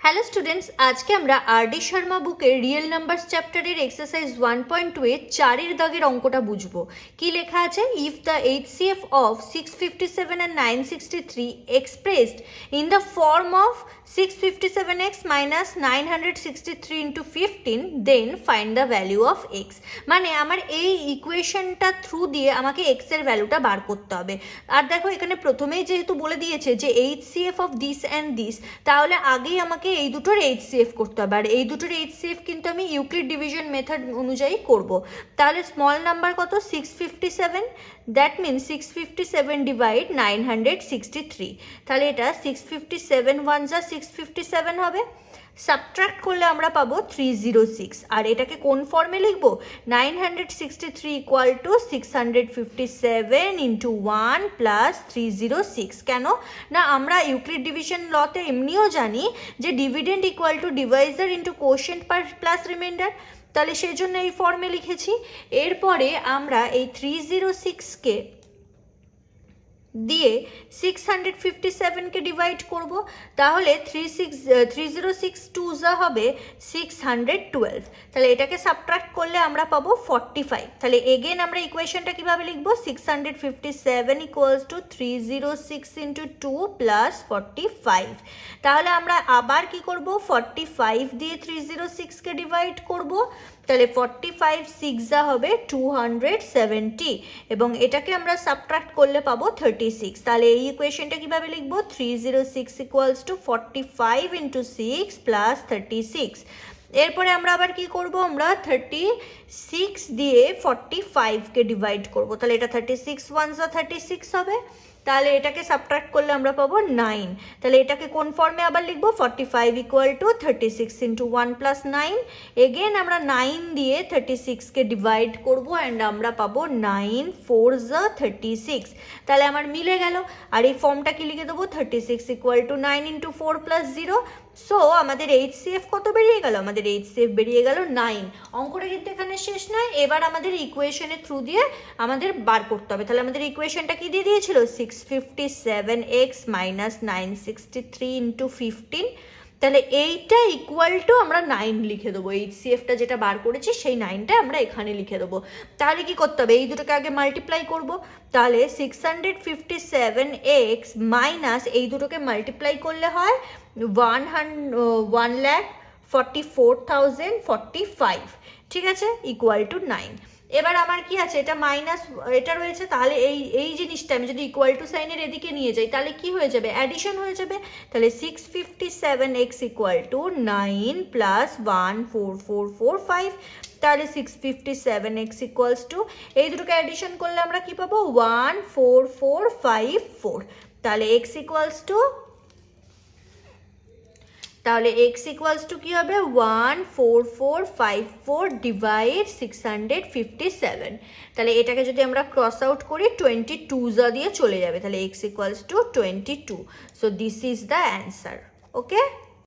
Hello students, আজকে আমরা RD. Sharma বুকের রিয়েল নাম্বারস চ্যাপ্টারের এক্সারসাইজ 1.2 এর 4 দাগের অঙ্কটা বুঝবো। কি লেখা আছে? If the HCF of 657 and 963 expressed in the form of 657x minus 963 into 15 then find the value of x। মানে আমার এই ইকুয়েশনটা থ্রু দিয়ে আমাকে x এর ভ্যালুটা বার করতে হবে। আর দেখো এখানে প্রথমেই যেহেতু বলে দিয়েছে যে HCF of this and this, তাহলে আগেই আমাকে এই দুটোর এইচসিএফ করতে হবে। আর এই দুটোর এইচসিএফ কিন্তু আমি ইউক্লিড ডিভিশন মেথড অনুযায়ী করব। তাহলে স্মল নাম্বার কত? 657, দ্যাট মিনস 657 ডিভাইড 963। তাহলে এটা 657 1 যা 657 হবে, সাবট্রাক্ট করলে আমরা পাবো 306। আর এটাকে কোন ফর্মে লিখবো? 963 ইকুয়াল টু 657 ইন্টু 1 প্লাস 306। কেন না, আমরা ইউক্লিড ডিভিশন লতে এমনিও জানি যে dividend equal to Deviser into quotient plus reminder, তাহলে সেই জন্য এই ফর্মে লিখেছি। এরপরে আমরা এই 306কে দিয়ে 657কে ডিভাইড করব। তাহলে 306 2 যা হবে 612। তাহলে এটাকে সাবট্রাক্ট করলে আমরা পাবো 45। তাহলে এগেন আমরা ইকুয়েশনটা কিভাবে লিখব? 657 ইকুয়ালস টু 306 ইন্টু 2 প্লাস 45। তাহলে আমরা আবার কি করব? 45 দিয়ে 306কে ডিভাইড করব। তাহলে 45 6 যা হবে 270, এবং এটাকে আমরা সাবট্রাক্ট করলে পাবো 36। তাহলে এই ইকুয়েশনটা কিভাবে লিখবো? 306 ইকুয়ালস টু 45 ইন্টু 6 প্লাস 36। এরপরে আমরা আবার কি করব? আমরা 36 দিয়ে 45কে ডিভাইড করব। তাহলে এটা 36 1 যা 36 হবে। তাহলে এটাকে সাবট্রাক্ট করলে আমরা পাবো 9। তাহলে এটাকে কোন ফর্মে আবার লিখবো? 45 equal to 36 into 1 plus 9। Again আমরা 9 দিয়ে 36কে ডিভাইড করব অ্যান্ড আমরা পাবো 9 4 যা 36। তাহলে আমার মিলে গেল। আর এই ফর্মটা কি লিখে দেবো? 36 equal to 9 into 4 plus 0। So আমাদের এইচসিএফ কত বেরিয়ে গেল? আমাদের এইচসিএফ বেরিয়ে গেল 9। অঙ্কটা কিন্তু এখানে শেষ নয়, এবার আমাদের ইকুয়েশনের থ্রু দিয়ে আমাদের বার করতে হবে। তাহলে আমাদের ইকুয়েশনটা কি দিয়ে দিয়েছিল? 657x minus 963 into 15। তাহলে এইটা ইকুয়াল টু আমরা 9 লিখে দেবো। এইচসিএফটা যেটা বার করেছি সেই 9টা আমরা এখানে লিখে দেবো। তাহলে কি করতে হবে? এই দুটোকে আগে মাল্টিপ্লাই করব। তাহলে 657x মাইনাস এই দুটোকে মাল্টিপ্লাই করলে হয় 1,44,045, ঠিক আছে, ইকুয়াল টু 9। এবার আমার কি আছে? এটা মাইনাস এটা রয়েছে, তাহলে এই জিনিসটা আমি যদি ইকুয়াল টু সাইনের এদিকে নিয়ে যাই তাহলে কি হয়ে যাবে? অ্যাডিশন হয়ে যাবে। তাহলে 657x ইকুয়াল টু 9 প্লাস 14445। তাহলে 657x ইকুয়ালস টু এই দুটোকে অ্যাডিশন করলে আমরা কি পাবো? 14454। তাহলে x ইকুয়ালস টু কি হবে? 14454 ডিভাইড 657। তাহলে এটাকে যদি আমরা ক্রস আউট করি 22 যা দিয়ে চলে যাবে। তাহলে x equals to 22। So this is the answer. Okay.